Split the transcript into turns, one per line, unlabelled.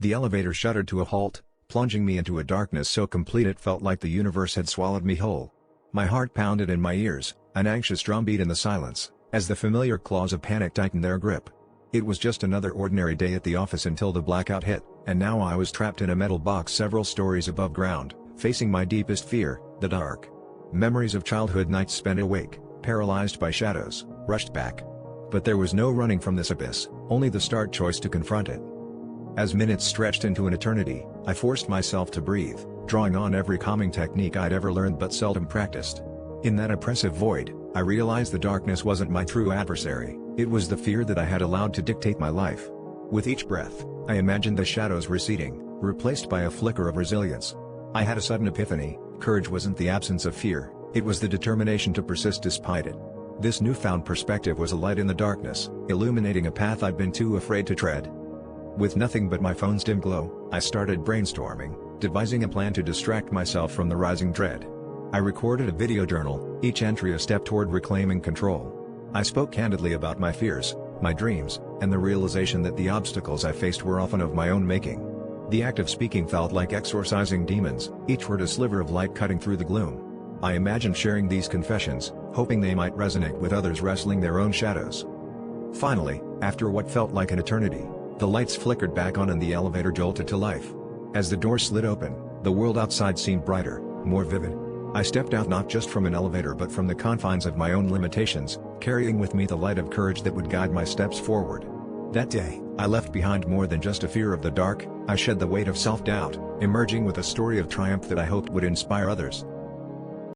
The elevator shuddered to a halt, plunging me into a darkness so complete it felt like the universe had swallowed me whole. My heart pounded in my ears, an anxious drumbeat in the silence, as the familiar claws of panic tightened their grip. It was just another ordinary day at the office until the blackout hit, and now I was trapped in a metal box several stories above ground, facing my deepest fear, the dark. Memories of childhood nights spent awake, paralyzed by shadows, rushed back. But there was no running from this abyss, only the stark choice to confront it. As minutes stretched into an eternity, I forced myself to breathe, drawing on every calming technique I'd ever learned but seldom practiced. In that oppressive void, I realized the darkness wasn't my true adversary, it was the fear that I had allowed to dictate my life. With each breath, I imagined the shadows receding, replaced by a flicker of resilience. I had a sudden epiphany: courage wasn't the absence of fear, it was the determination to persist despite it. This newfound perspective was a light in the darkness, illuminating a path I'd been too afraid to tread. With nothing but my phone's dim glow, I started brainstorming, devising a plan to distract myself from the rising dread. I recorded a video journal, each entry a step toward reclaiming control. I spoke candidly about my fears, my dreams, and the realization that the obstacles I faced were often of my own making. The act of speaking felt like exorcising demons, each word a sliver of light cutting through the gloom. I imagined sharing these confessions, hoping they might resonate with others wrestling their own shadows. Finally, after what felt like an eternity, the lights flickered back on and the elevator jolted to life. As the door slid open, the world outside seemed brighter, more vivid. I stepped out not just from an elevator but from the confines of my own limitations, carrying with me the light of courage that would guide my steps forward. That day, I left behind more than just a fear of the dark, I shed the weight of self-doubt, emerging with a story of triumph that I hoped would inspire others.